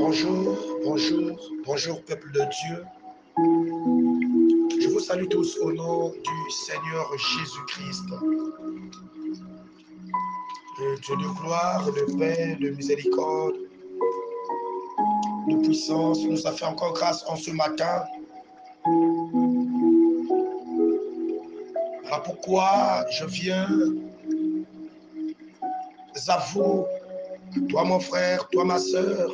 Bonjour, bonjour, bonjour peuple de Dieu. Je vous salue tous au nom du Seigneur Jésus-Christ. Le Dieu de gloire, de paix, de miséricorde, de puissance nous a fait encore grâce en ce matin. Voilà pourquoi je viens à vous, toi mon frère, toi ma soeur,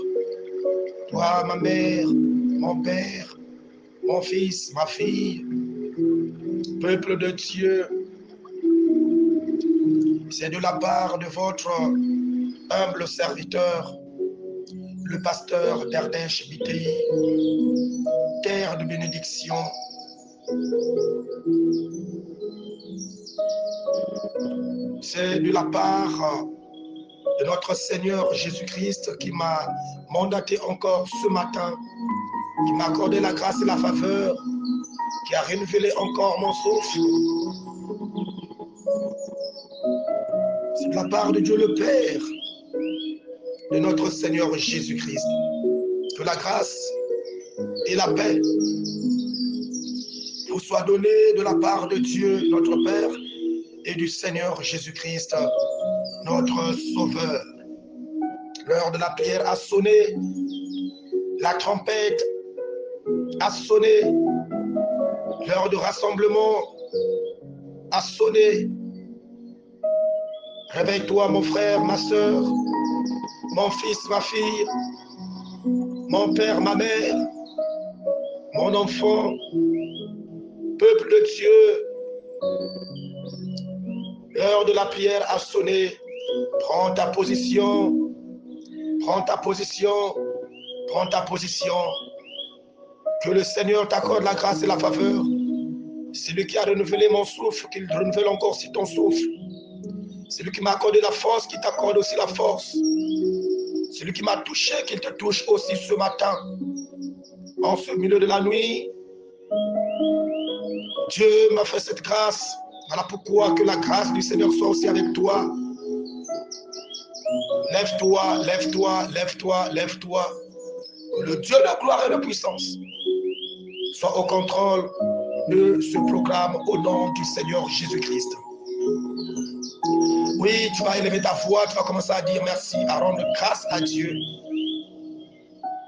toi ma mère, mon père, mon fils, ma fille, peuple de Dieu. C'est de la part de votre humble serviteur, le pasteur d'Ardèche Bité, terre de bénédiction. C'est de la part de notre Seigneur Jésus-Christ qui m'a mandaté encore ce matin, qui m'a accordé la grâce et la faveur, qui a renouvelé encore mon souffle. C'est de la part de Dieu le Père, de notre Seigneur Jésus-Christ, que la grâce et la paix vous soient données de la part de Dieu, notre Père, et du Seigneur Jésus-Christ, notre Sauveur. L'heure de la prière a sonné, la trompette a sonné, l'heure de rassemblement a sonné. Réveille-toi, mon frère, ma soeur, mon fils, ma fille, mon père, ma mère, mon enfant, peuple de Dieu. L'heure de la prière a sonné. Prends ta position, prends ta position, prends ta position. Que le Seigneur t'accorde la grâce et la faveur. C'est lui qui a renouvelé mon souffle, qu'il renouvelle encore si ton souffle. C'est lui qui m'a accordé la force, qui t'accorde aussi la force. C'est lui qui m'a touché, qu'il te touche aussi ce matin. En ce milieu de la nuit, Dieu m'a fait cette grâce. Voilà pourquoi que la grâce du Seigneur soit aussi avec toi. Lève-toi, lève-toi, lève-toi, lève-toi. Que le Dieu de gloire et de puissance soit au contrôle de ce programme au nom du Seigneur Jésus-Christ. Oui, tu vas élever ta voix, tu vas commencer à dire merci, à rendre grâce à Dieu.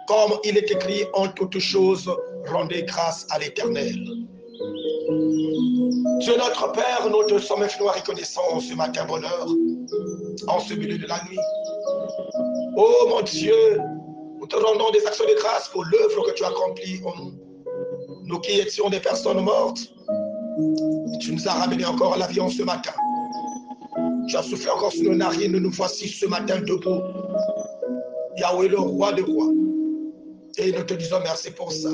Comme il est écrit en toutes choses, rendez grâce à l'Éternel. Dieu notre Père, nous te sommes infiniment reconnaissants ce matin, bonheur, en ce milieu de la nuit. Oh mon Dieu, nous te rendons des actions de grâce pour l'œuvre que tu as accomplie en nous. Nous qui étions des personnes mortes, tu nous as ramenés encore à la vie en ce matin. Tu as soufflé encore sur nos narines, nous voici ce matin debout. Yahweh, le roi des rois. Et nous te disons merci pour ça.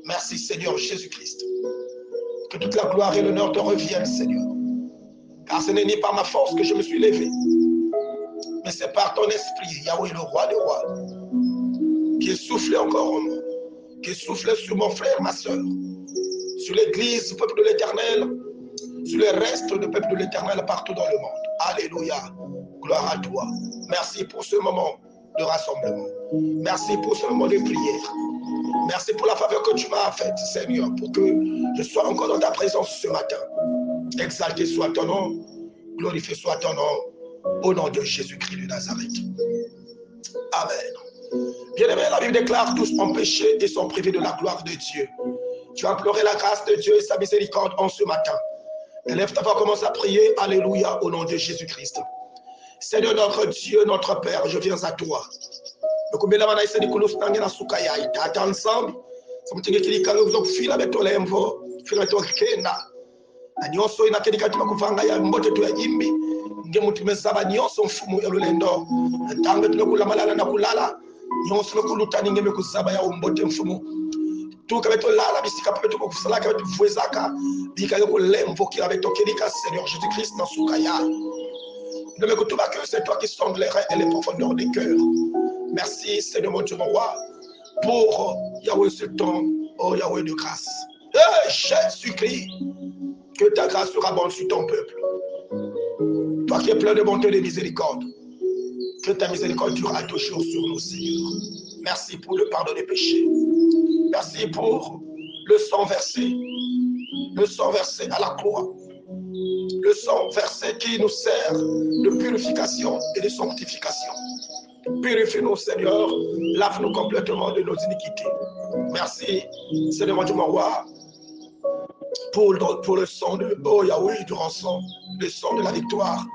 Merci Seigneur Jésus-Christ. Que toute la gloire et l'honneur te reviennent, Seigneur. Car ce n'est ni par ma force que je me suis levé, mais c'est par ton esprit, Yahweh, le roi des rois, qui est soufflé encore en moi, qui est soufflé sur mon frère, ma soeur, sur l'église, peuple de l'Éternel, sur les restes du peuple de l'Éternel partout dans le monde. Alléluia. Gloire à toi. Merci pour ce moment de rassemblement. Merci pour ce moment de prière. Merci pour la faveur que tu m'as faite, Seigneur, pour que je sois encore dans ta présence ce matin. Exalté soit ton nom, glorifié soit ton nom, au nom de Jésus-Christ de Nazareth. Amen. Bien-aimé, la Bible déclare tous ont péché et sont privés de la gloire de Dieu. Tu as imploré la grâce de Dieu et sa miséricorde en ce matin. Élève ta voix, commence à prier. Alléluia, au nom de Jésus-Christ. Seigneur notre Dieu, notre Père, je viens à toi. Ensemble, nyonso inakedika tumakuvanga ya mbote tu ya imbi ngemutimezaba nyonso mfumu elulendo tange tunekula malala na kulala nyonso nokulutani ngemekuzaba ya mbote mfumu tukabeto lala bisika peto kusala kabeto vuezaka bika yokulemvo ki abeto kedika Seigneur Jésus-Christ dans soukaya ne me kutuba que c'est toi qui sondes les reins et les profondeurs des cœurs. Merci Seigneur mon Dieu mon roi pour Yahweh ce temps, oh Yahweh de grâce. Jésus-Christ, que ta grâce surabonde sur ton peuple. Toi qui es plein de bonté et de miséricorde, que ta miséricorde durera toujours sur nous, Seigneur. Merci pour le pardon des péchés. Merci pour le sang versé. Le sang versé à la croix. Le sang versé qui nous sert de purification et de sanctification. Purifie-nous, Seigneur. Lave-nous complètement de nos iniquités. Merci, Seigneur mon roi, pour le sang de Yahweh, du rançon, le sang de la victoire,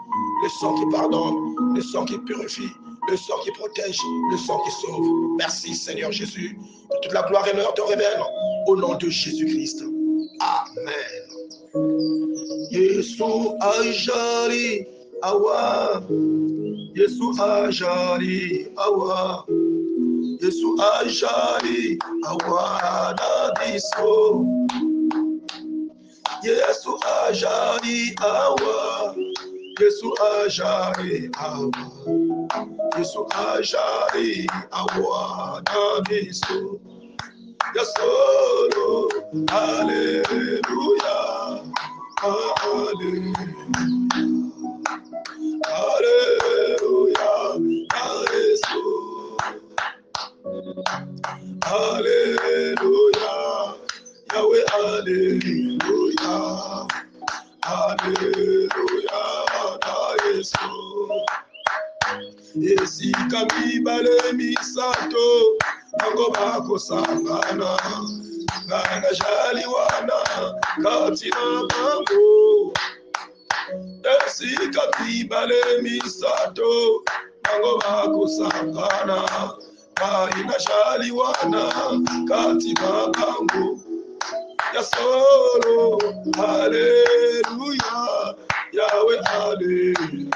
le sang qui pardonne, le sang qui purifie, le sang qui protège, le sang qui sauve. Merci, Seigneur Jésus. Que toute la gloire et l'honneur te révèlent au nom de Jésus-Christ. Amen. Yesu ajali awa, Yesu ajali awa, Yesu ajali awa na biso. Yesu ajali awa, Yesu ajali awa, Yesu ajali awa na biso. Yasolo, hallelujah. Hallelujah, hallelujah, hallelujah, Yahweh, hallelujah, hallelujah, Yesi kami bale misato, nango bako sangana. Ngana jali wana katina bango Esi katibale misato Nango bako sangana Kaina jali wana katina bango Yasolo hallelujah Yahweh hallelujah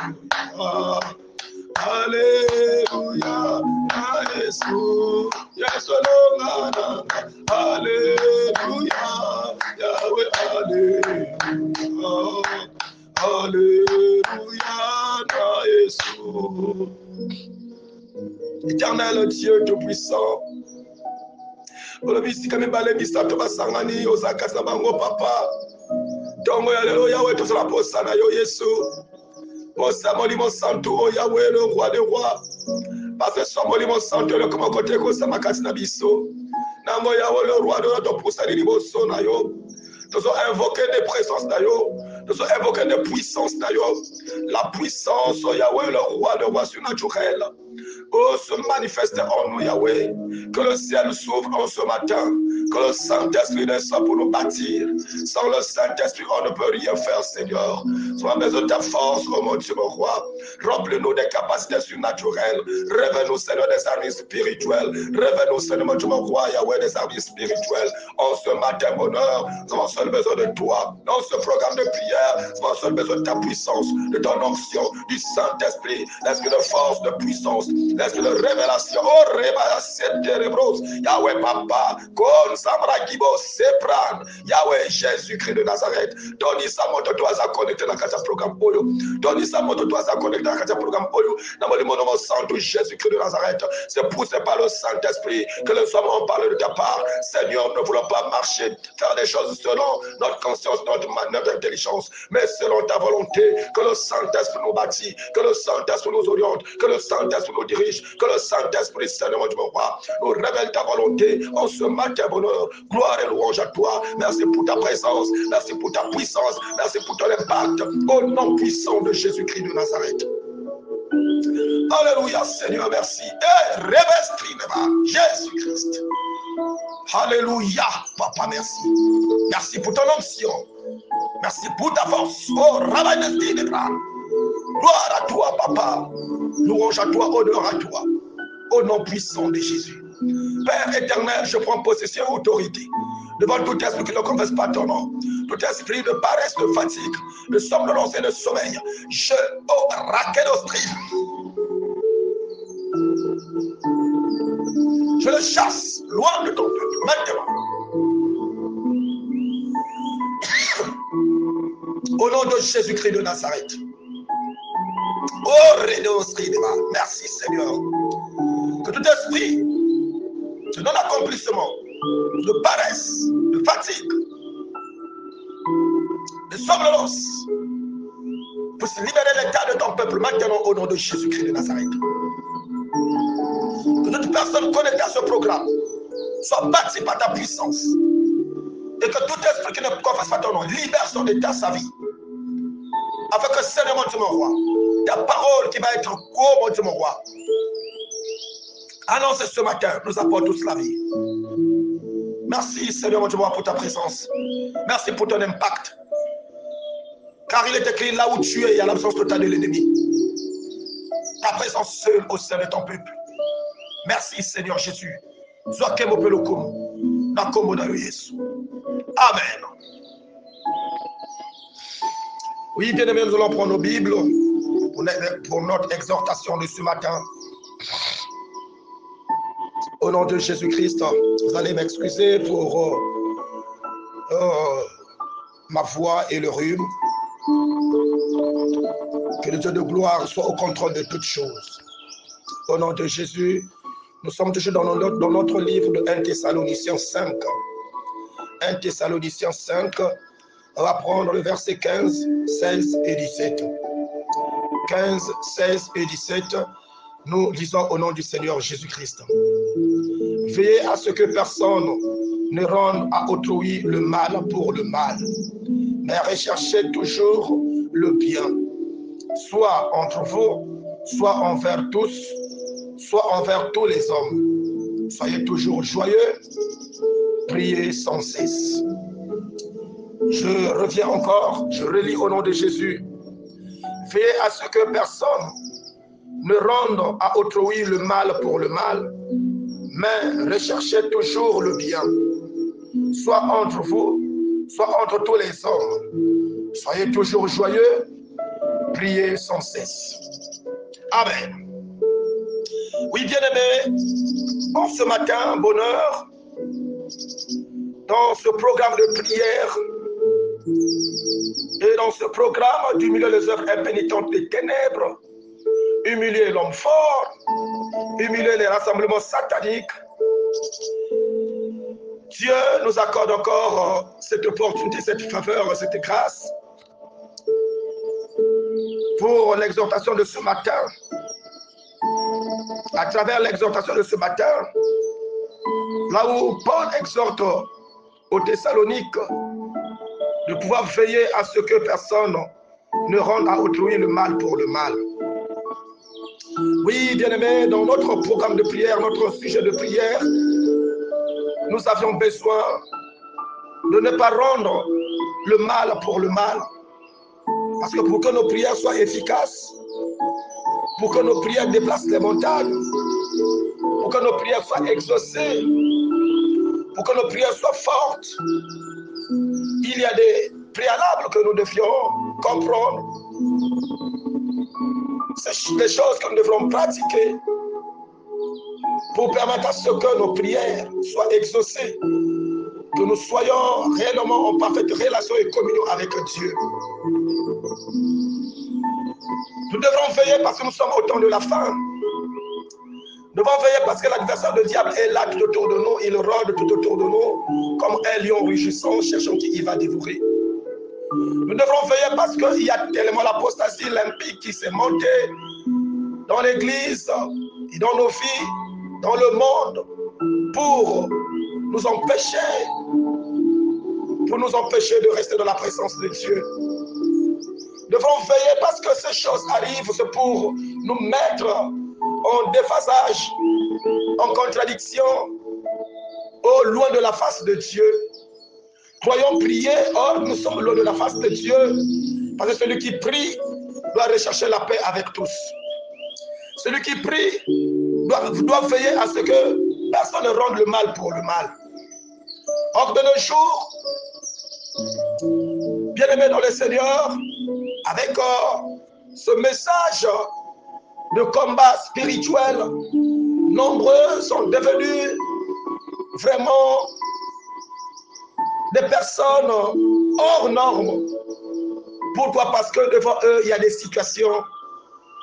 Hallelujah, Yesu, Yesu longana, Hallelujah, Yahweh, Hallelujah, Hallelujah, Yesu. Éternel Dieu Tout-Puissant, Olobisi kami bale bisato basangani ozakasa bango papa. Tongo ya lelo Yahweh tozala posana yo Yesu. Posa molimo santo o Yahweh le roi des rois. Parce que son molimo santo le comment côté ko sama kasina biso. Nango Yahweh le roi de notre posa di liboso na yo. Nous avons invoqué des présences d'ailleurs. Nous avons invoqué des puissances d'ailleurs. La puissance, oh Yahweh, le roi, le roi surnaturel. Oh, se manifeste en nous, Yahweh. Que le ciel s'ouvre en ce matin. Que le Saint-Esprit descend pour nous bâtir. Sans le Saint-Esprit, on ne peut rien faire, Seigneur. Nous avons besoin de ta force, oh mon Dieu, mon roi. Remplis-nous des capacités surnaturelles. Révèle-nous, Seigneur, des armes spirituelles. Révèle-nous, Seigneur, mon Dieu, mon roi, Yahweh, des armes spirituelles. En ce matin, mon honneur, nous avons seul besoin de toi. Dans ce programme de prière, nous avons seul besoin de ta puissance, de ton onction, du Saint-Esprit, l'esprit de force, de puissance, l'esprit de révélation. Oh, révélation ténébreuse. Yahweh, Papa, Kon Samra Gibo, Sepran, Yahweh, Jésus-Christ de Nazareth. Doni Samoto, toi, à connecter dans le programme Oyo. Doni Samoto, toi, à connecter dans le programme Oyo. Dans le nom de Saint Jésus-Christ de Nazareth. C'est poussé par le Saint-Esprit que les hommes ont parlé de ta part. Seigneur, ne voulons pas marcher, faire des choses selon notre conscience, notre intelligence, mais selon ta volonté. Que le Saint-Esprit nous bâtit, que le Saint-Esprit nous oriente, que le Saint-Esprit nous dirige, que le Saint-Esprit, Seigneur, du roi, nous révèle ta volonté en ce matin, bonheur. Gloire et louange à toi. Merci pour ta présence, merci pour ta puissance, merci pour ton impact. Au nom puissant de Jésus-Christ de Nazareth. Alléluia, Seigneur, merci. Et revestrineva, Jésus-Christ. Alléluia, Papa, merci. Merci pour ton onction. Merci pour ta force. Oh, Rabbanastineva. Gloire à toi, Papa. Louange à toi, honneur à toi. Au nom puissant de Jésus. Père éternel, je prends possession et autorité devant tout esprit qui ne confesse pas ton nom, tout esprit de paresse, de fatigue, de somnolence et de sommeil. Je, oh, Rakedostrif, je le chasse loin de ton peuple, maintenant. Au nom de Jésus-Christ de Nazareth. Oh, merci Seigneur. Que tout esprit de non-accomplissement, de paresse, de fatigue, de somnolence, puisse libérer l'état de ton peuple maintenant au nom de Jésus-Christ de Nazareth. Que toute personne connectée à ce programme soit bâtie par ta puissance. Et que tout esprit qui ne confesse pas ton nom libère son état, sa vie. Afin que, Seigneur, mon Dieu, mon roi, ta parole qui va être court, mon Dieu, mon roi, annonce ce matin, nous apporte tous la vie. Merci, Seigneur, mon Dieu, mon roi, pour ta présence. Merci pour ton impact. Car il est écrit, là où tu es, il y a l'absence totale de l'ennemi. Ta présence seule au sein de ton peuple. Merci, Seigneur Jésus. Sois kemo pelokum. Na komo na Yesu. Amen. Oui, bien aimés, nous allons prendre nos Bibles pour notre exhortation de ce matin. Au nom de Jésus-Christ, vous allez m'excuser pour ma voix et le rhume. Que le Dieu de gloire soit au contrôle de toutes choses. Au nom de Jésus, nous sommes toujours dans notre livre de 1 Thessaloniciens 5. 1 Thessaloniciens 5, on va prendre le verset 15, 16 et 17. 15, 16 et 17, nous lisons au nom du Seigneur Jésus-Christ. Veillez à ce que personne ne rende à autrui le mal pour le mal, mais recherchez toujours le bien, soit entre vous, soit envers tous, soit envers tous les hommes. Soyez toujours joyeux, priez sans cesse. Je reviens encore, je relis au nom de Jésus. Veillez à ce que personne ne rende à autrui le mal pour le mal, mais recherchez toujours le bien, soit entre vous, soit entre tous les hommes. Soyez toujours joyeux, priez sans cesse. Amen. Oui, bien-aimés, en ce matin, bonheur, dans ce programme de prière et dans ce programme d'humilier les œuvres impénitentes des ténèbres, humilier l'homme fort, humilier les rassemblements sataniques, Dieu nous accorde encore cette opportunité, cette faveur, cette grâce pour l'exhortation de ce matin. À travers l'exhortation de ce matin, là où Paul exhorte aux Thessaloniques de pouvoir veiller à ce que personne ne rende à autrui le mal pour le mal. Oui, bien-aimés, dans notre programme de prière, notre sujet de prière, nous avions besoin de ne pas rendre le mal pour le mal. Parce que pour que nos prières soient efficaces, pour que nos prières déplacent les montagnes, pour que nos prières soient exaucées, pour que nos prières soient fortes, il y a des préalables que nous devions comprendre. C'est des choses que nous devrons pratiquer pour permettre à ce que nos prières soient exaucées, que nous soyons réellement en parfaite relation et communion avec Dieu. Nous devrons veiller parce que nous sommes au temps de la fin. Nous devons veiller parce que l'adversaire du diable est là tout autour de nous, il rôde tout autour de nous comme un lion rugissant, cherchant qui il va dévorer. Nous devrons veiller parce qu'il y a tellement l'apostasie limpide qui s'est montée dans l'église et dans nos vies, dans le monde, pour nous empêcher de rester dans la présence de Dieu. Nous devons veiller parce que ces choses arrivent, c'est pour nous mettre en déphasage, en contradiction, au loin de la face de Dieu. Croyons prier, or nous sommes loin de la face de Dieu, parce que celui qui prie doit rechercher la paix avec tous. Celui qui prie doit veiller à ce que personne ne rende le mal pour le mal. Or de nos jours, bien-aimés dans le Seigneur, avec ce message de combat spirituel, nombreux sont devenus vraiment des personnes hors normes. Pourquoi? Parce que devant eux, il y a des situations,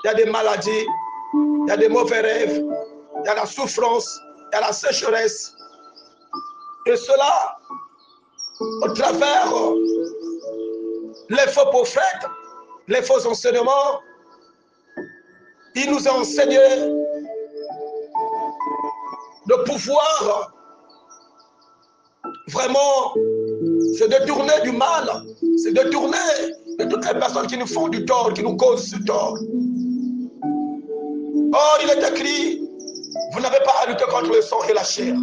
il y a des maladies, il y a des mauvais rêves, il y a la souffrance, il y a la sécheresse. Et cela, au travers les faux prophètes, les faux enseignements, ils nous ont enseigné de pouvoir vraiment se détourner du mal, se détourner de toutes les personnes qui nous font du tort, qui nous causent ce tort. Or, il est écrit, vous n'avez pas à lutter contre le sang et la chair.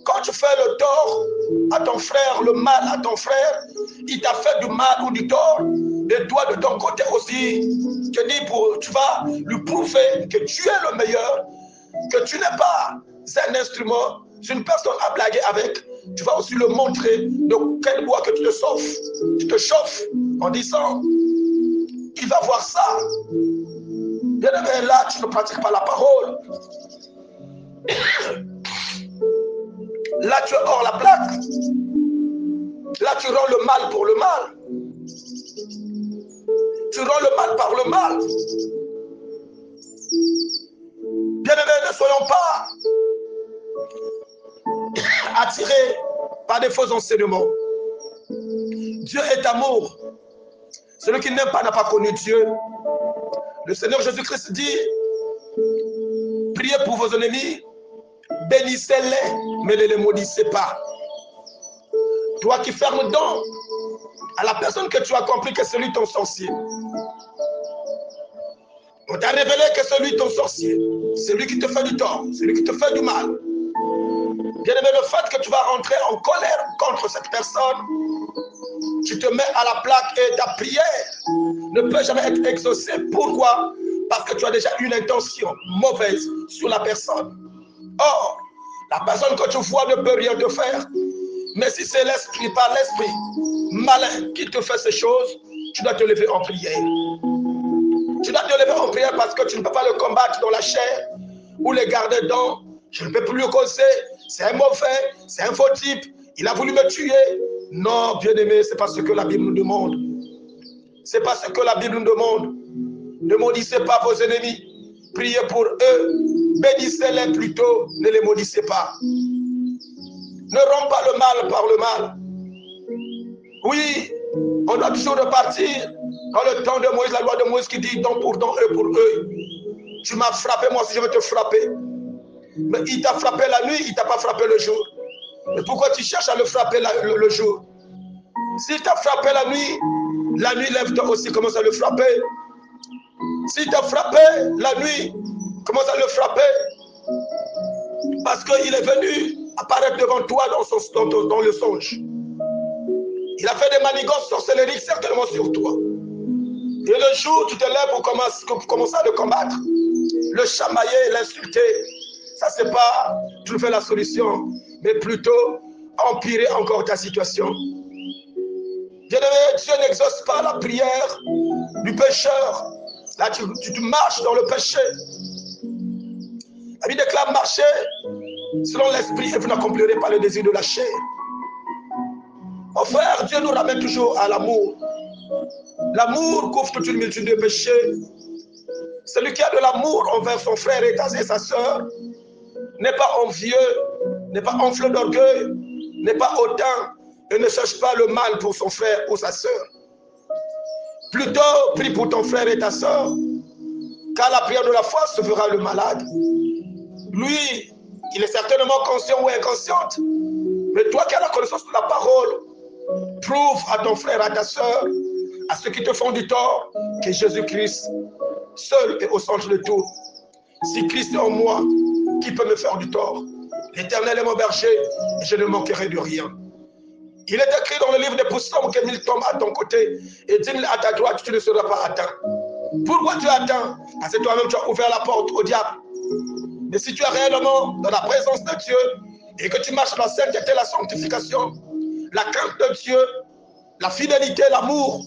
Quand tu fais le tort à ton frère, le mal à ton frère, il t'a fait du mal ou du tort, et toi de ton côté aussi, tu vas lui prouver que tu es le meilleur, que tu n'es pas un instrument, c'est une personne à blaguer avec, tu vas aussi le montrer de quel bois que tu te chauffes en disant, il va voir ça. Bien aimé, là, tu ne pratiques pas la parole. Là, tu es hors la plaque. Là, tu rends le mal pour le mal. Tu rends le mal par le mal. Bien-aimés, ne soyons pas attirés par des faux enseignements. Dieu est amour. Celui qui n'aime pas n'a pas connu Dieu. Le Seigneur Jésus-Christ dit, priez pour vos ennemis, bénissez-les, mais ne les maudissez pas. Toi qui fermes donc à la personne que tu as compris que c'est lui ton sorcier. On t'a révélé que c'est lui ton sorcier. C'est lui qui te fait du tort, c'est lui qui te fait du mal. Bien-aimé, le fait que tu vas entrer en colère contre cette personne, tu te mets à la plaque et ta prière ne peut jamais être exaucée. Pourquoi? Parce que tu as déjà une intention mauvaise sur la personne. Or, la personne que tu vois ne peut rien te faire. Mais si c'est l'esprit, par l'esprit malin qui te fait ces choses, tu dois te lever en prière. Tu dois te lever en prière parce que tu ne peux pas le combattre dans la chair ou le garder dans. Je ne peux plus le causer. C'est un mauvais, c'est un faux type. Il a voulu me tuer. Non, bien-aimé, ce n'est pas ce que la Bible nous demande. Ce n'est pas ce que la Bible nous demande. Ne maudissez pas vos ennemis. Priez pour eux. Bénissez-les plutôt. Ne les maudissez pas. Ne romps pas le mal par le mal. Oui, on doit toujours repartir dans le temps de Moïse, la loi de Moïse qui dit don pour don, eux pour eux. Tu m'as frappé, moi aussi je vais te frapper. Mais il t'a frappé la nuit, il ne t'a pas frappé le jour. Mais pourquoi tu cherches à le frapper le jour? S'il t'a frappé la nuit, lève-toi aussi, commence à le frapper. S'il t'a frappé la nuit, commence à le frapper. Parce qu'il est venu apparaître devant toi dans le songe. Il a fait des manigances sorcelleries certainement sur toi. Et le jour où tu te lèves pour commencer à le combattre, le chamailler, l'insulter, ça c'est pas trouver la solution, mais plutôt empirer encore ta situation. Bien-aimé, Dieu n'exauce pas la prière du pécheur. Là, tu marches dans le péché. La Bible déclare marcher selon l'esprit et vous n'accomplirez pas le désir de la chair. Mon frère, Dieu nous ramène toujours à l'amour. L'amour couvre toute une multitude de péchés. Celui qui a de l'amour envers son frère et sa soeur n'est pas envieux, n'est pas enflé d'orgueil, n'est pas hautain et ne cherche pas le mal pour son frère ou sa soeur. Plutôt, prie pour ton frère et ta soeur, car la prière de la foi sauvera le malade. Lui, il est certainement conscient ou inconsciente, mais toi qui as la connaissance de la parole, prouve à ton frère, à ta soeur, à ceux qui te font du tort, que Jésus-Christ seul est au centre de tout. Si Christ est en moi, qui peut me faire du tort? L'Éternel est mon berger et je ne manquerai de rien. Il est écrit dans le livre des psaumes que 1000 tombent à ton côté et 10 000 à ta droite, tu ne seras pas atteint. Pourquoi tu es atteint? Parce que toi-même tu as ouvert la porte au diable. Mais si tu es réellement dans la présence de Dieu et que tu marches dans la sainteté, la sanctification, la crainte de Dieu, la fidélité, l'amour,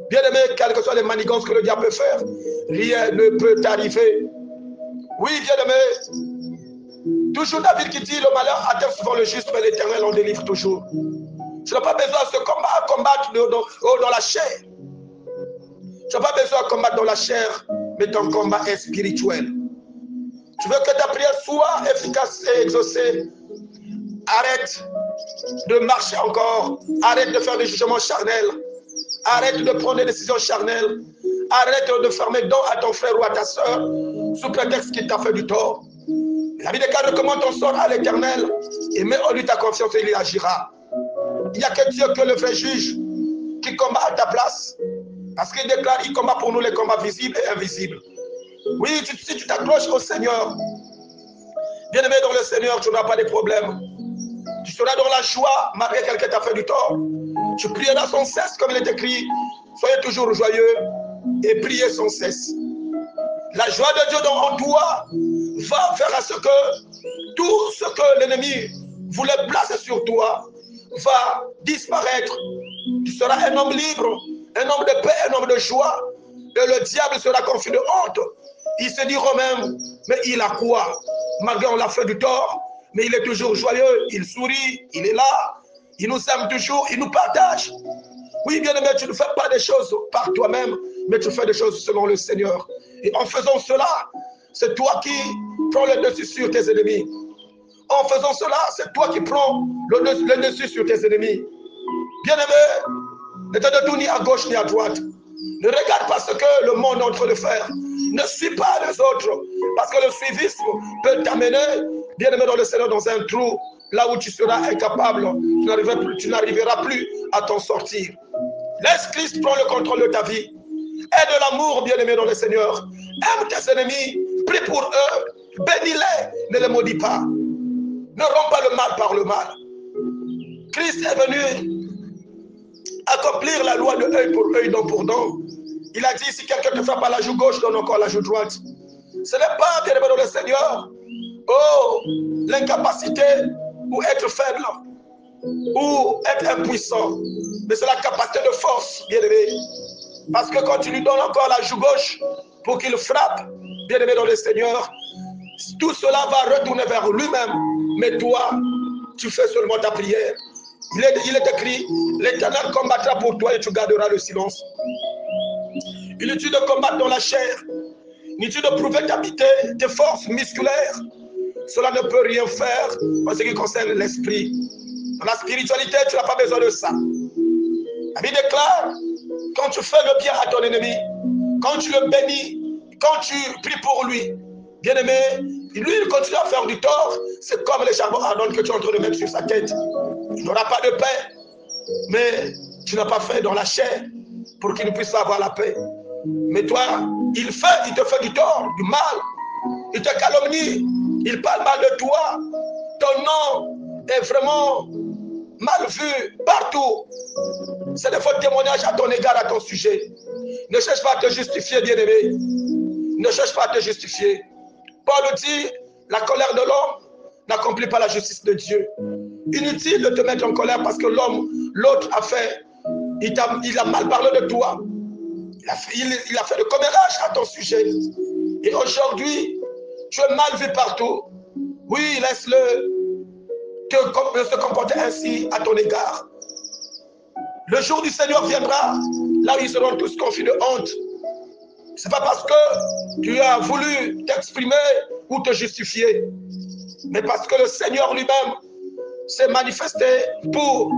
bien aimé, quelles que soient les manigances que le diable peut faire, rien ne peut t'arriver. Oui, bien aimé, toujours David qui dit, le malheur atteint souvent le juste, mais l'Éternel en délivre toujours. Tu n'as pas besoin de se combattre dans la chair. Tu n'as pas besoin de combattre dans la chair, mais ton combat est spirituel. Tu veux que ta prière soit efficace et exaucée. Arrête de marcher encore. Arrête de faire des jugements charnels. Arrête de prendre des décisions charnelles. Arrête de fermer don à ton frère ou à ta soeur sous prétexte qu'il t'a fait du tort. La Bible déclare: recommande ton sort à l'Éternel et mets en lui ta confiance et il agira. Il n'y a que Dieu, que le vrai juge, qui combat à ta place. Parce qu'il déclare: il combat pour nous les combats visibles et invisibles. Oui, si tu t'accroches au Seigneur, bien-aimé dans le Seigneur, tu n'auras pas de problème. Tu seras dans la joie malgré quelqu'un t'a fait du tort. Tu prieras sans cesse, comme il est écrit: soyez toujours joyeux et priez sans cesse. La joie de Dieu en toi va faire à ce que tout ce que l'ennemi voulait placer sur toi va disparaître. Tu seras un homme libre, un homme de paix, un homme de joie. Et le diable sera confus de honte. Il se dira même: mais il a quoi? Malgré on l'a fait du tort, mais il est toujours joyeux, il sourit, il est là, il nous aime toujours, il nous partage. Oui, bien-aimé, tu ne fais pas des choses par toi-même, mais tu fais des choses selon le Seigneur. Et en faisant cela, c'est toi qui prends le dessus sur tes ennemis. En faisant cela, c'est toi qui prends le dessus sur tes ennemis. Bien-aimé, ne te détourne ni à gauche ni à droite. Ne regarde pas ce que le monde est en train de faire. Ne suis pas les autres, parce que le suivisme peut t'amener, bien-aimé dans le Seigneur, dans un trou, là où tu seras incapable, tu n'arriveras plus à t'en sortir. Laisse Christ prendre le contrôle de ta vie. Aie de l'amour, bien-aimé dans le Seigneur. Aime tes ennemis, prie pour eux, bénis-les, ne les maudis pas. Ne romps pas le mal par le mal. Christ est venu accomplir la loi de œil pour œil, dent pour dent. Il a dit: si quelqu'un te frappe à la joue gauche, donne encore la joue droite. Ce n'est pas, bien-aimé dans le Seigneur, oh, l'incapacité ou être faible ou être impuissant, mais c'est la capacité de force, bien-aimé. Parce que quand tu lui donnes encore la joue gauche pour qu'il frappe, bien-aimé dans le Seigneur, tout cela va retourner vers lui-même. Mais toi, tu fais seulement ta prière. Il est écrit: l'Éternel combattra pour toi et tu garderas le silence. Inutile de combattre dans la chair, inutile de prouver tes forces musculaires. Cela ne peut rien faire en ce qui concerne l'esprit. Dans la spiritualité, tu n'as pas besoin de ça. La Bible déclare: quand tu fais le bien à ton ennemi, quand tu le bénis, quand tu pries pour lui, bien-aimé, lui, il continue à faire du tort. C'est comme les charbons ardents que tu es en train de mettre sur sa tête. Il n'aura pas de paix, mais tu n'as pas fait dans la chair pour qu'il ne puisse avoir la paix. Mais toi, il te fait du tort, du mal. Il te calomnie, il parle mal de toi. Ton nom est vraiment mal vu partout. C'est des faux témoignages à ton égard, à ton sujet. Ne cherche pas à te justifier, bien-aimé. Ne cherche pas à te justifier. Paul dit: la colère de l'homme n'accomplit pas la justice de Dieu. Inutile de te mettre en colère parce que l'autre a fait, il a mal parlé de toi. Il a fait de commérage à ton sujet. Et aujourd'hui, tu es mal vu partout. Oui, laisse-le se comporter ainsi à ton égard. Le jour du Seigneur viendra, là où ils seront tous confus de honte. Ce n'est pas parce que tu as voulu t'exprimer ou te justifier, mais parce que le Seigneur lui-même s'est manifesté pour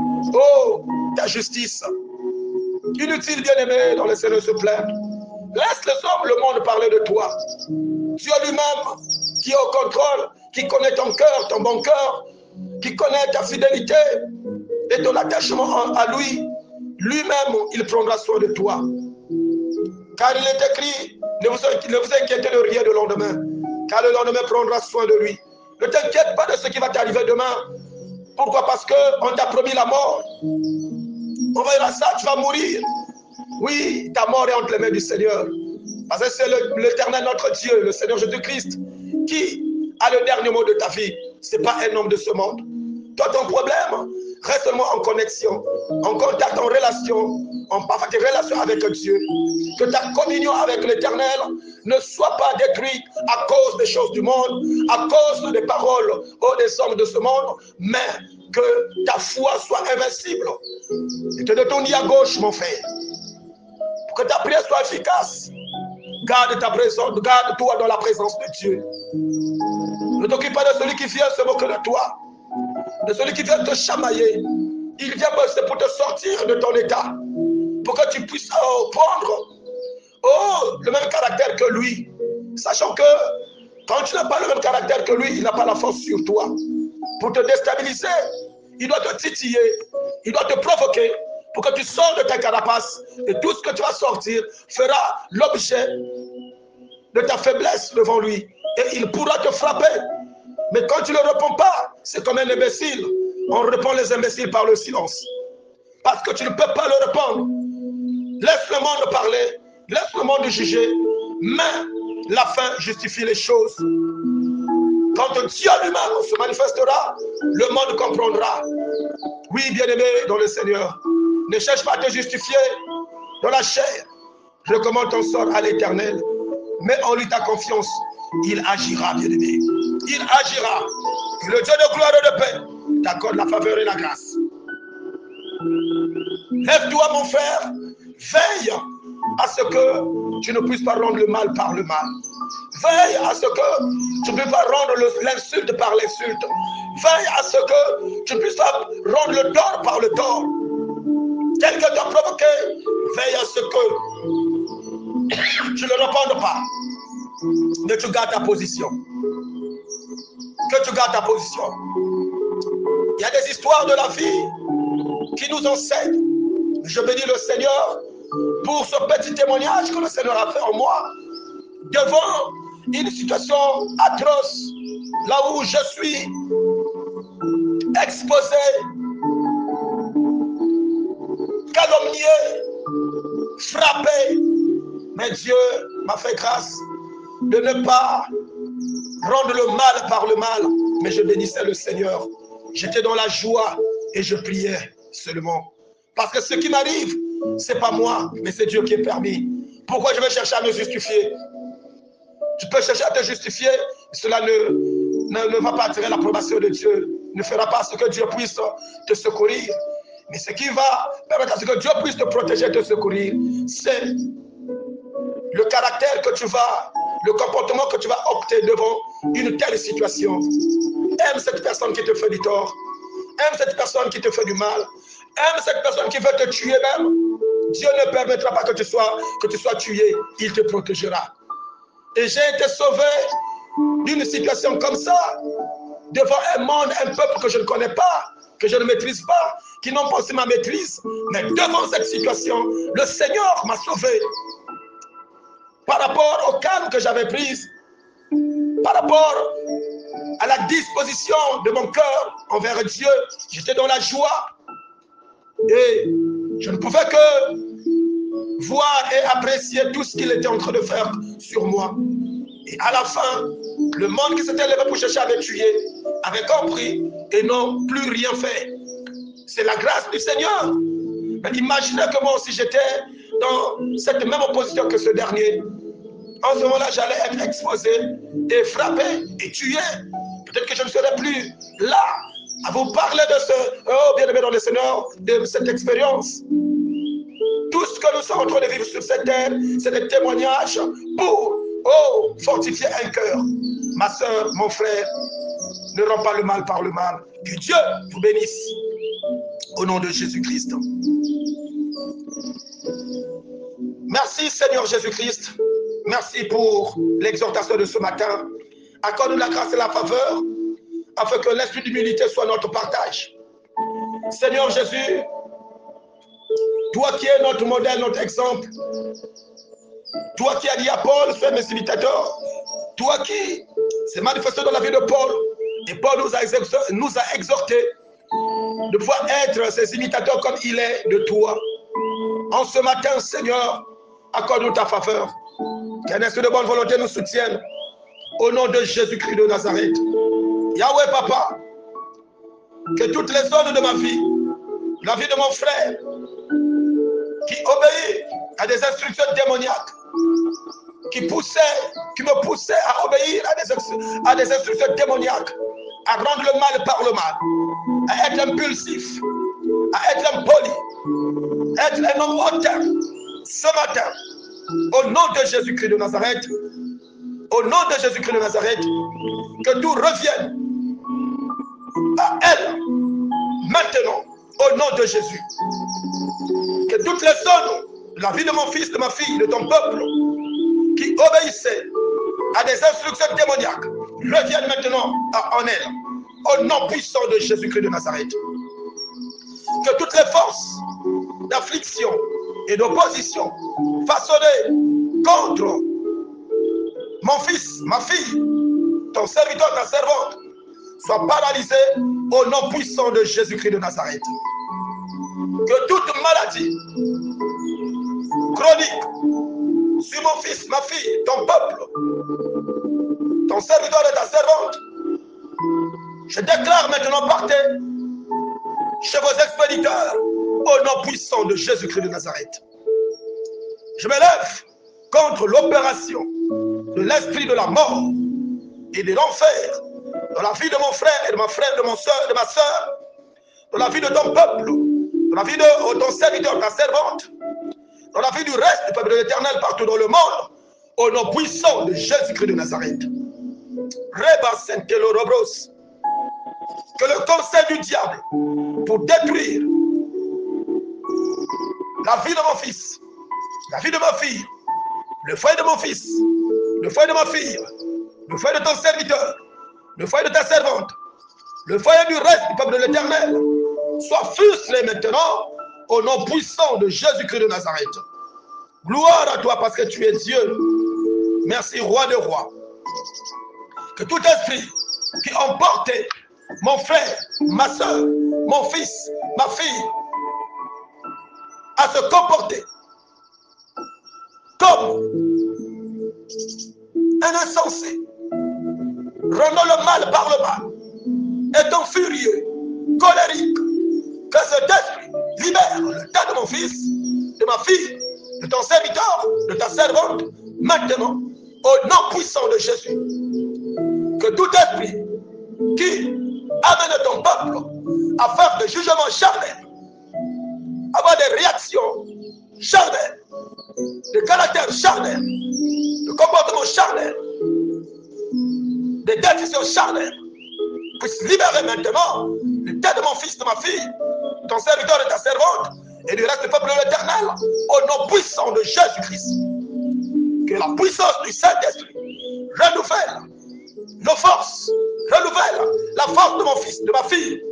ta justice. Inutile, bien-aimé, dans le Seigneur se plaindre. Laisse les hommes, le monde parler de toi. Dieu lui-même, qui est au contrôle, qui connaît ton cœur, ton bon cœur, qui connaît ta fidélité et ton attachement à lui, lui-même, il prendra soin de toi. Car il est écrit: ne vous inquiétez de rien de lendemain, car le lendemain prendra soin de lui. Ne t'inquiète pas de ce qui va t'arriver demain. Pourquoi? Parce qu'on t'a promis la mort. On verra ça, tu vas mourir. Oui, ta mort est entre les mains du Seigneur. Parce que c'est l'Éternel, notre Dieu, le Seigneur Jésus-Christ, qui a le dernier mot de ta vie. Ce n'est pas un homme de ce monde. Toi, ton problème, reste seulement en connexion, en contact, en relation, en parfaite relation avec Dieu. Que ta communion avec l'Éternel ne soit pas détruite à cause des choses du monde, à cause des paroles des hommes de ce monde, mais que ta foi soit invincible. Et te détourne à gauche, mon frère. Pour que ta prière soit efficace, garde ta présence, garde-toi dans la présence de Dieu. Ne t'occupe pas de celui qui vient se moquer de toi, de celui qui vient te chamailler. Il vient pour te sortir de ton état, pour que tu puisses prendre le même caractère que lui, sachant que Quand tu n'as pas le même caractère que lui, il n'a pas la force sur toi pour te déstabiliser. Il doit te titiller, il doit te provoquer pour que tu sors de ta carapace et tout ce que tu vas sortir fera l'objet de ta faiblesse devant lui et il pourra te frapper. Mais quand tu ne le réponds pas, c'est comme un imbécile. On répond les imbéciles par le silence. Parce que tu ne peux pas le répondre. Laisse le monde parler, laisse le monde juger, mais la fin justifie les choses. Quand Dieu lui-même se manifestera, le monde comprendra. Oui, bien-aimé dans le Seigneur, ne cherche pas à te justifier dans la chair. Recommande ton sort à l'Éternel. Mets en lui ta confiance. Il agira, bien-aimé. Il agira. Que le Dieu de gloire et de paix t'accorde la faveur et la grâce. Lève-toi, mon frère. Veille à ce que tu ne puisses pas rendre le mal par le mal. Veille à ce que tu ne puisses pas rendre l'insulte par l'insulte. Veille à ce que tu ne puisses pas rendre le tort par le tort. Quelqu'un t'a provoqué, veille à ce que tu ne répondes pas. Que tu gardes ta position. Que tu gardes ta position. Il y a des histoires de la vie qui nous enseignent. Je bénis le Seigneur pour ce petit témoignage que le Seigneur a fait en moi devant une situation atroce, là où je suis exposé, calomnié, frappé. Mais Dieu m'a fait grâce de ne pas rendre le mal par le mal, mais je bénissais le Seigneur. J'étais dans la joie et je priais seulement. Parce que ce qui m'arrive, ce n'est pas moi, mais c'est Dieu qui est permis. Pourquoi je vais chercher à me justifier? Tu peux chercher à te justifier, cela ne va pas attirer l'approbation de Dieu, ne fera pas ce que Dieu puisse te secourir. Mais ce qui va permettre à ce que Dieu puisse te protéger et te secourir, c'est le caractère que tu vas, le comportement que tu vas opter devant une telle situation. Aime cette personne qui te fait du tort. Aime cette personne qui te fait du mal. Aime cette personne qui veut te tuer même. Dieu ne permettra pas que tu sois tué. Il te protégera. Et j'ai été sauvé d'une situation comme ça, devant un monde, un peuple que je ne connais pas, que je ne maîtrise pas, qui n'ont pas aussi ma maîtrise. Mais devant cette situation, le Seigneur m'a sauvé. Par rapport au calme que j'avais pris, par rapport à la disposition de mon cœur envers Dieu, j'étais dans la joie. Et je ne pouvais que voir et apprécier tout ce qu'il était en train de faire sur moi. Et à la fin, le monde qui s'était levé pour chercher à me tuer avait compris et n'ont plus rien fait. C'est la grâce du Seigneur. Mais imaginez que moi aussi j'étais dans cette même opposition que ce dernier. En ce moment-là, j'allais être exposé et frappé et tué. Peut-être que je ne serai plus là à vous parler de ce, oh bien-aimé dans le Seigneur, de cette expérience. Tout ce que nous sommes en train de vivre sur cette terre, c'est des témoignages pour, oh, fortifier un cœur. Ma soeur, mon frère, ne rends pas le mal par le mal. Que Dieu vous bénisse. Au nom de Jésus-Christ. Merci Seigneur Jésus-Christ. Merci pour l'exhortation de ce matin. Accorde-nous la grâce et la faveur afin que l'esprit d'humilité soit notre partage. Seigneur Jésus, toi qui es notre modèle, notre exemple, toi qui as dit à Paul, fais mes imitateurs, toi qui s'est manifesté dans la vie de Paul, et Paul nous a exhortés de pouvoir être ses imitateurs comme il est de toi. En ce matin, Seigneur, accorde-nous ta faveur. Qu'un esprit de bonne volonté nous soutienne. Au nom de Jésus-Christ de Nazareth. Yahweh, Papa, que toutes les zones de ma vie, la vie de mon frère, qui obéit à des instructions démoniaques, qui me poussaient à obéir à des instructions démoniaques, à rendre le mal par le mal, à être impulsif, à être impoli, à être un homme hautain. Ce matin, au nom de Jésus-Christ de Nazareth, au nom de Jésus-Christ de Nazareth, que tout revienne à elle, maintenant, au nom de Jésus. Que toutes les zones, la vie de mon fils, de ma fille, de ton peuple, qui obéissaient à des instructions démoniaques reviennent maintenant en elle. Au nom puissant de Jésus-Christ de Nazareth. Que toutes les forces d'affliction et d'opposition façonnées contre mon fils, ma fille, ton serviteur, ta servante, soient paralysées au nom puissant de Jésus-Christ de Nazareth. Que toute maladie chronique sur mon fils, ma fille, ton peuple, ton serviteur et ta servante, je déclare maintenant partez chez vos expéditeurs au nom puissant de Jésus-Christ de Nazareth. Je me lève contre l'opération de l'esprit de la mort et de l'enfer dans la vie de mon frère et de ma frère, de ma soeur, dans la vie de ton peuple, dans la vie de ton serviteur, ta servante, dans la vie du reste du peuple de l'Éternel partout dans le monde, au nom puissant de Jésus-Christ de Nazareth. Reba Sentelo Robros. Que le conseil du diable pour détruire la vie de mon fils, la vie de ma fille, le foyer de mon fils, le foyer de ma fille, le foyer de ton serviteur, le foyer de ta servante, le foyer du reste du peuple de l'Éternel, soit fuselé maintenant au nom puissant de Jésus-Christ de Nazareth. Gloire à toi parce que tu es Dieu. Merci, roi de rois. Que tout esprit qui emportait mon frère, ma soeur, mon fils, ma fille, à se comporter comme un insensé, rendant le mal par le mal, étant furieux, colérique, que cet esprit libère le tas de mon fils, de ma fille, de ton serviteur, de ta servante, maintenant, au nom puissant de Jésus. Que tout esprit qui amène ton peuple à faire des jugements charnels, à avoir des réactions charnelles, de caractère charnel, de comportement charnel, des décisions charnelles, puisse libérer maintenant le tête de mon fils, de ma fille, ton serviteur et ta servante, et du reste du peuple de l'Éternel, au nom puissant de Jésus-Christ. Que la puissance du Saint-Esprit renouvelle nos forces, renouvelle la force de mon fils, de ma fille,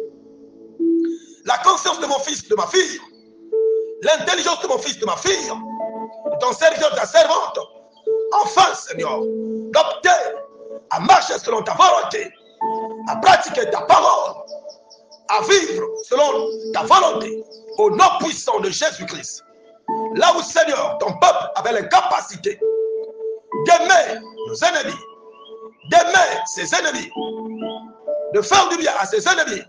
la conscience de mon fils, de ma fille, l'intelligence de mon fils, de ma fille, de ton serviteur, de ta servante. Enfin, Seigneur, d'opter à marcher selon ta volonté, à pratiquer ta parole, à vivre selon ta volonté, au nom puissant de Jésus-Christ. Là où, Seigneur, ton peuple avait la capacité d'aimer nos ennemis, d'aimer ses ennemis, de faire du bien à ses ennemis,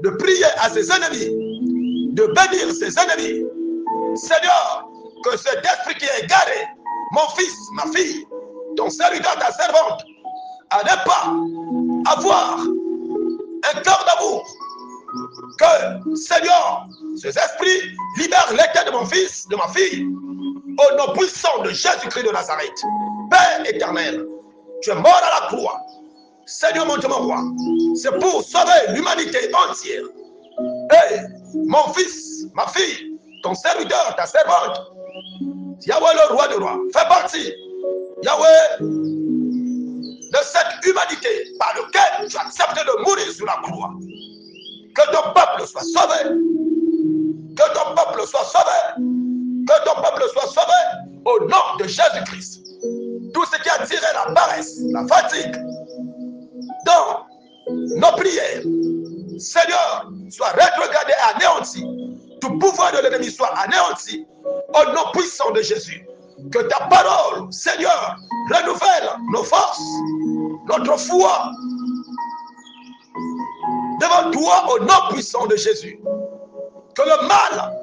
de prier à ses ennemis, de bénir ses ennemis. Seigneur, que cet esprit qui est égaré, mon fils, ma fille, ton serviteur, ta servante, à ne pas avoir un cœur d'amour, que, Seigneur, ces esprits libèrent les têtes de mon fils, de ma fille, au nom puissant de Jésus-Christ de Nazareth. Père éternel, tu es mort à la croix. Seigneur mon Dieu, mon roi, c'est pour sauver l'humanité entière. Et mon fils, ma fille, ton serviteur, ta servante, Yahweh le roi des rois, fait partie, Yahweh, de cette humanité par laquelle tu as accepté de mourir sur la croix. Que ton peuple soit sauvé. Que ton peuple soit sauvé. Que ton peuple soit sauvé au nom de Jésus-Christ. Tout ce qui a tiré la paresse, la fatigue dans nos prières, Seigneur, soit rétrogradé, anéanti. Tout pouvoir de l'ennemi soit anéanti au nom puissant de Jésus. Que ta parole, Seigneur, renouvelle nos forces, notre foi devant toi au nom puissant de Jésus. Que le mal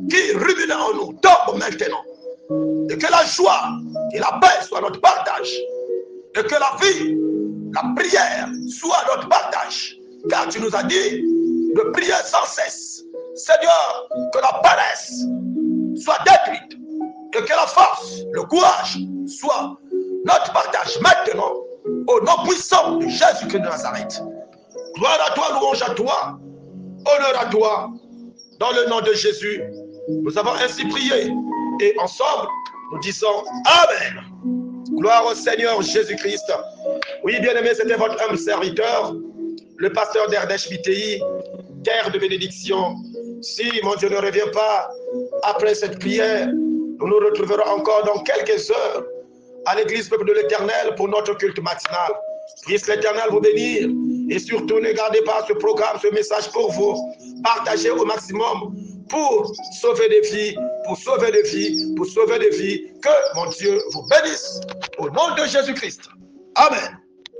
qui ruminait en nous tombe maintenant. Et que la joie et la paix soient notre partage. Et que la vie, la prière soit notre partage. Car tu nous as dit de prier sans cesse. Seigneur, que la paresse soit détruite. Et que la force, le courage soit notre partage maintenant. Au nom puissant de Jésus-Christ de Nazareth. Gloire à toi, louange à toi, honneur à toi. Dans le nom de Jésus, nous avons ainsi prié. Et ensemble, nous disons Amen. Gloire au Seigneur Jésus-Christ. Oui, bien-aimé, c'était votre humble serviteur, le pasteur d'Erdèche BTI, terre de bénédiction. Si mon Dieu ne revient pas après cette prière, nous nous retrouverons encore dans quelques heures à l'église peuple de l'Éternel pour notre culte matinal. Puisse l'Éternel vous bénir et surtout ne gardez pas ce programme, ce message pour vous. Partagez au maximum pour sauver des vies, pour sauver des vies, pour sauver des vies. Que mon Dieu vous bénisse au nom de Jésus-Christ. Amen.